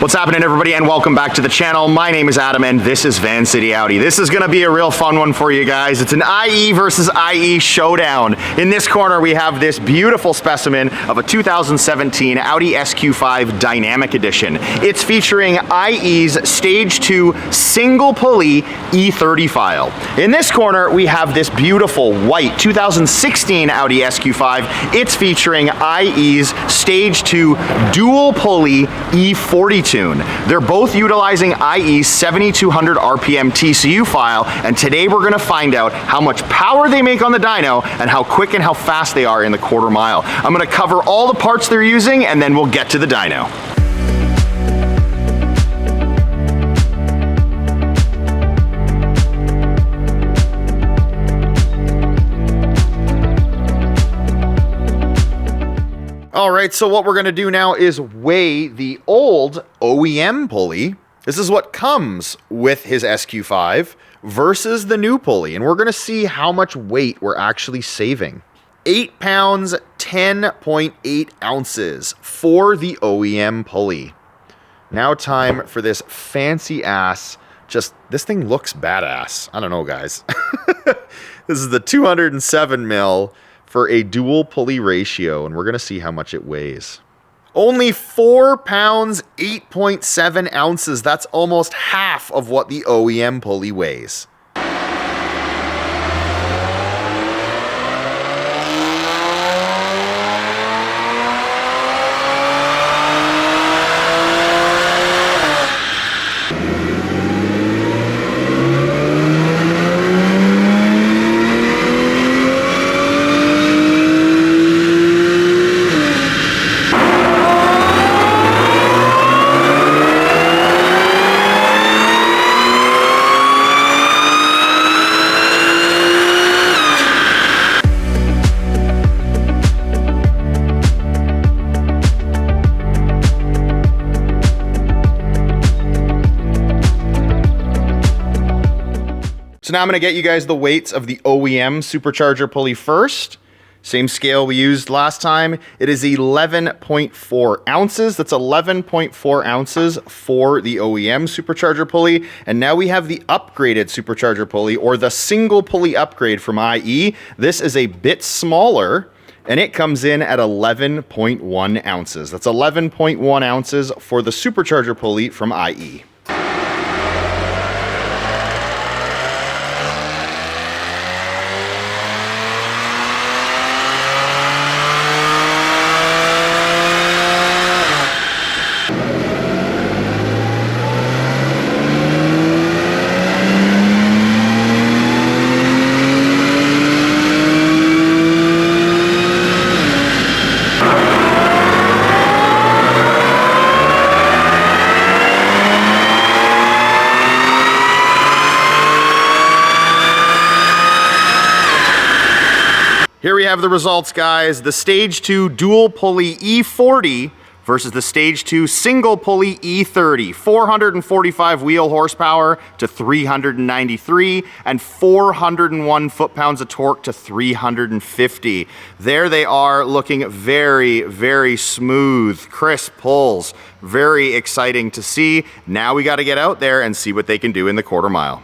What's happening, everybody, and welcome back to the channel. My name is Adam and this is Vancity Audi. This is going to be a real fun one for you guys. It's an IE versus IE showdown. In this corner we have this beautiful specimen of a 2017 Audi SQ5 Dynamic Edition. It's featuring IE's Stage 2 single pulley E30 file. In this corner we have this beautiful white 2016 Audi SQ5. It's featuring IE's Stage 2 dual pulley E40 tune. They're both utilizing IE's 7200 RPM TCU file, and today we're going to find out how much power they make on the dyno and how quick and how fast they are in the quarter mile. I'm going to cover all the parts they're using and then we'll get to the dyno. All right, so what we're gonna do now is weigh the old OEM pulley. This is what comes with his SQ5 versus the new pulley, and we're gonna see how much weight we're actually saving. 8 pounds, 10.8 ounces for the OEM pulley. Now time for this fancy ass, this thing looks badass. I don't know, guys. This is the 207 mil for a dual pulley ratio, and we're gonna see how much it weighs. Only 4 pounds, 8.7 ounces. That's almost half of what the OEM pulley weighs. So now I'm going to get you guys the weights of the OEM Supercharger pulley first. Same scale we used last time. It is 11.4 ounces. That's 11.4 ounces for the OEM Supercharger pulley. And now we have the upgraded Supercharger pulley, or the single pulley upgrade from IE. This is a bit smaller, and it comes in at 11.1 ounces. That's 11.1 ounces for the Supercharger pulley from IE. Here we have the results, guys. The Stage 2 dual pulley E40 versus the Stage 2 single pulley E30. 445 wheel horsepower to 393 and 401 foot-pounds of torque to 350. There they are, looking very, very smooth, crisp pulls. Very exciting to see. Now we got to get out there and see what they can do in the quarter mile.